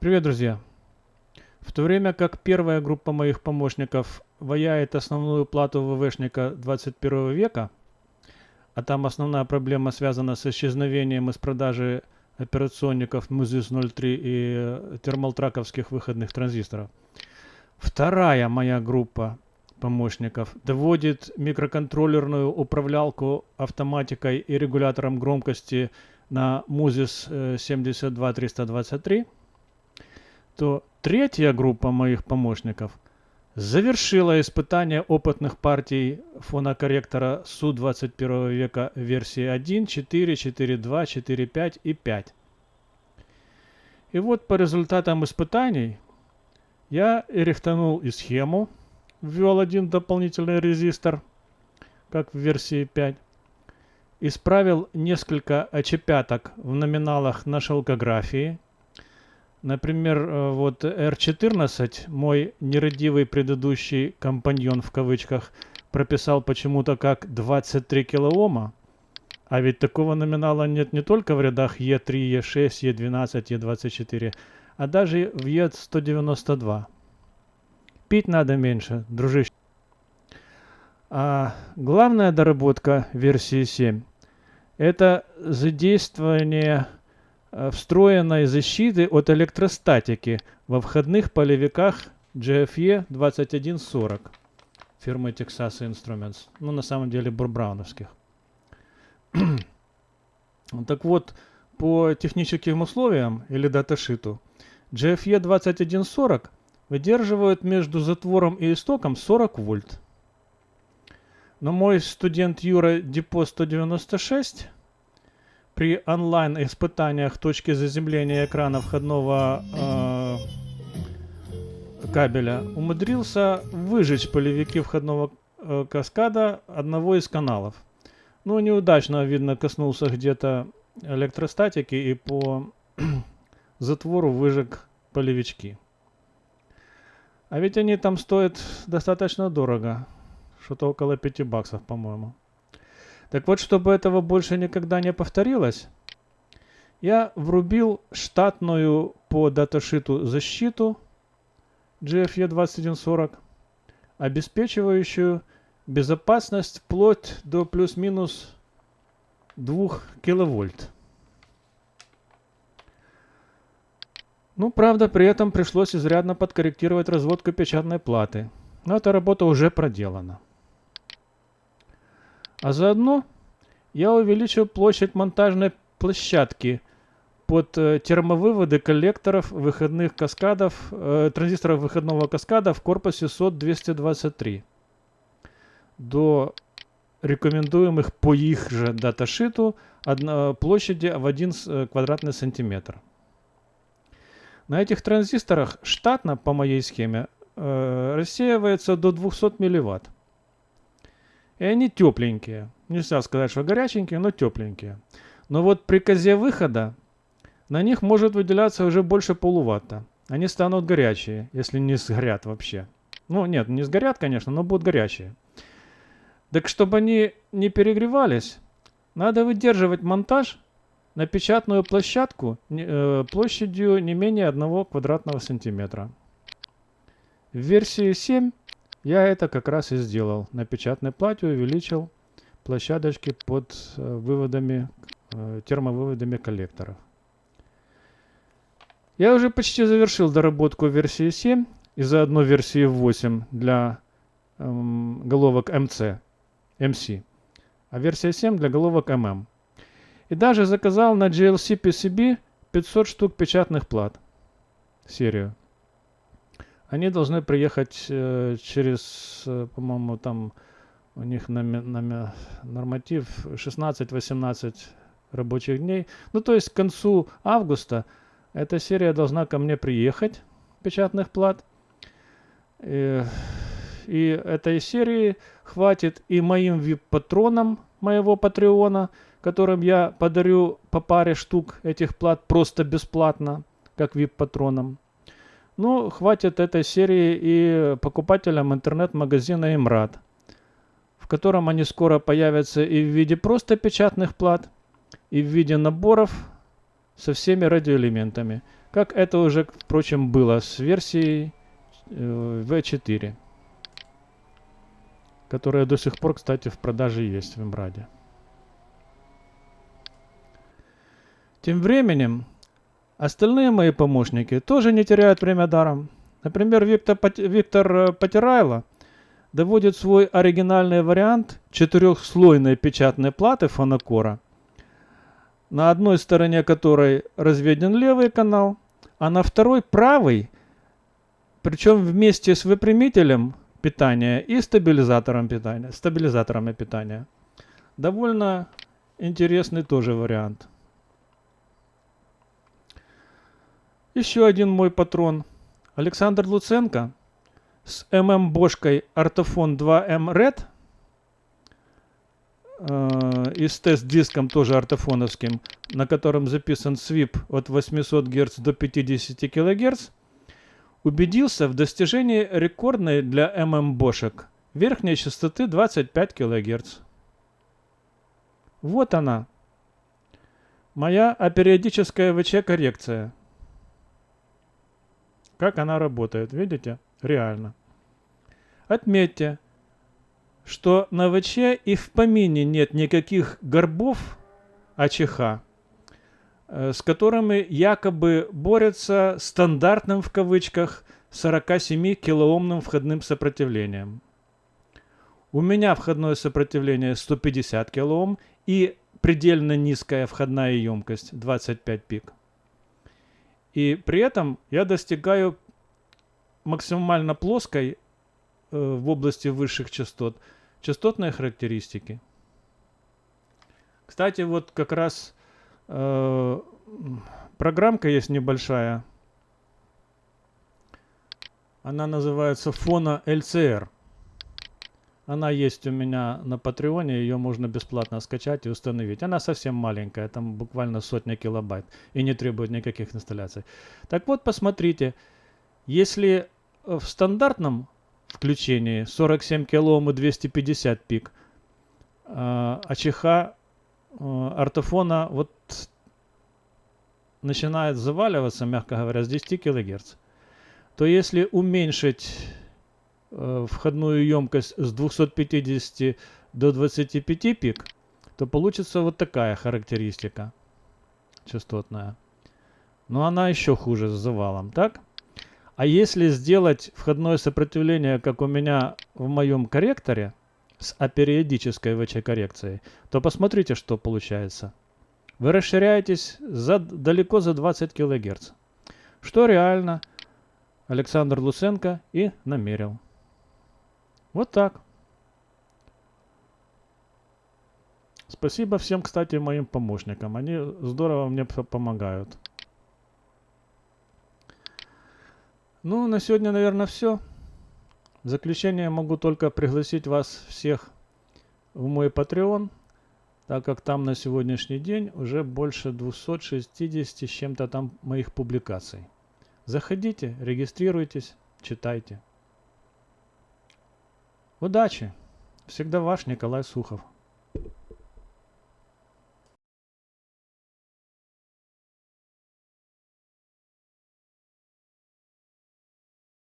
Привет, друзья! В то время как первая группа моих помощников ваяет основную плату ВВшника 21 века, а там основная проблема связана с исчезновением из продажи операционников Musis 03 и термалтраковских выходных транзисторов. Вторая моя группа помощников доводит микроконтроллерную управлялку автоматикой и регулятором громкости на Musis 72323, то третья группа моих помощников завершила испытание опытных партий фонокорректора СУ 21 века версии 1, 4, 4.2, 4.5 и 5. И вот по результатам испытаний я рихтанул и схему, ввел один дополнительный резистор, как в версии 5, исправил несколько очепяток в номиналах на шелкографии. Например, вот R14, мой нерадивый предыдущий компаньон в кавычках, прописал почему-то как 23 килоома, а ведь такого номинала нет не только в рядах E3, E6, E12, E24, а даже в E192. Пить надо меньше, дружище. А главная доработка версии 7 – это задействование встроенной защиты от электростатики во входных полевиках GFE 2140 фирмы Texas Instruments, ну на самом деле бурбрауновских. Так вот, по техническим условиям или даташиту GFE 2140 выдерживают между затвором и истоком 40 вольт. Но мой студент Юра Депо 196 при онлайн-испытаниях точки заземления экрана входного кабеля умудрился выжечь полевики входного каскада одного из каналов. Ну, неудачно, видно, коснулся где-то электростатики и по затвору выжег полевички. А ведь они там стоят достаточно дорого. Что-то около 5 баксов, по-моему. Так вот, чтобы этого больше никогда не повторилось, я врубил штатную по даташиту защиту GFE 2140, обеспечивающую безопасность вплоть до плюс-минус 2 киловольт. Ну, правда, при этом пришлось изрядно подкорректировать разводку печатной платы, но эта работа уже проделана. А заодно я увеличил площадь монтажной площадки под термовыводы коллекторов выходных каскадов, транзисторов выходного каскада в корпусе SOT 223 до рекомендуемых по их же даташиту площади в 1 квадратный сантиметр. На этих транзисторах штатно по моей схеме рассеивается до 200 милливатт. И они тепленькие. Нельзя сказать, что горяченькие, но тепленькие. Но вот при козе выхода на них может выделяться уже больше полуватта. Они станут горячие, если не сгорят вообще. Ну нет, не сгорят, конечно, но будут горячие. Так чтобы они не перегревались, надо выдерживать монтаж на печатную площадку площадью не менее 1 квадратного сантиметра. В версии 7 я это как раз и сделал. На печатной плате увеличил площадочки под термовыводами коллекторов. Я уже почти завершил доработку версии 7 и заодно версии 8 для головок MC, а версия 7 для головок MM. И даже заказал на GLC PCB 500 штук печатных плат. Серию. Они должны приехать через, по-моему, там у них норматив 16-18 рабочих дней. Ну, то есть к концу августа эта серия должна ко мне приехать, печатных плат. И этой серии хватит и моим VIP-патронам моего Патреона, которым я подарю по паре штук этих плат просто бесплатно, как VIP-патронам. Ну, хватит этой серии и покупателям интернет-магазина Имрад, в котором они скоро появятся и в виде просто печатных плат, и в виде наборов со всеми радиоэлементами. как это уже, впрочем, было с версией V4, которая до сих пор, кстати, в продаже есть в Embrad. Тем временем, остальные мои помощники тоже не теряют время даром. Например, Виктор Потирайло доводит свой оригинальный вариант четырехслойной печатной платы Фонокора, на одной стороне которой разведен левый канал, а на второй правый, причем вместе с выпрямителем питания и стабилизаторами питания. Довольно интересный тоже вариант. Еще один мой патрон. Александр Луценко с ММ-бошкой Artofon 2M Red и с тест-диском тоже ортофоновским, на котором записан свип от 800 Гц до 50 кГц, убедился в достижении рекордной для ММ-бошек верхней частоты 25 кГц. Вот она, моя апериодическая ВЧ-коррекция. Как она работает, видите? Реально. Отметьте, что на ВЧ и в помине нет никаких горбов АЧХ, с которыми якобы борется стандартным в кавычках 47 килоомным входным сопротивлением. У меня входное сопротивление 150 килоом и предельно низкая входная емкость 25 пик. И при этом я достигаю максимально плоской в области высших частот частотные характеристики. Кстати, вот как раз программка есть небольшая. Она называется Phono LCR. Она есть у меня на Патреоне, ее можно бесплатно скачать и установить. Она совсем маленькая, там буквально 100 килобайт и не требует никаких инсталляций. Так вот, посмотрите, если в стандартном включении 47 килоом и 250 пик АЧХ ортофона вот начинает заваливаться, мягко говоря, с 10 кГц, то если уменьшить входную емкость с 250 до 25 пик, то получится вот такая характеристика частотная. Но она еще хуже с завалом, так? А если сделать входное сопротивление, как у меня в моем корректоре, с апериодической ВЧ-коррекцией, то посмотрите, что получается. Вы расширяетесь далеко за 20 кГц. Что реально Александр Луценко и намерил. Вот так. Спасибо всем, кстати, моим помощникам. Они здорово мне помогают. Ну, на сегодня, наверное, все. В заключение могу только пригласить вас всех в мой Patreon, так как там на сегодняшний день уже больше 260 с чем-то там моих публикаций. Заходите, регистрируйтесь, читайте. Удачи! Всегда ваш Николай Сухов.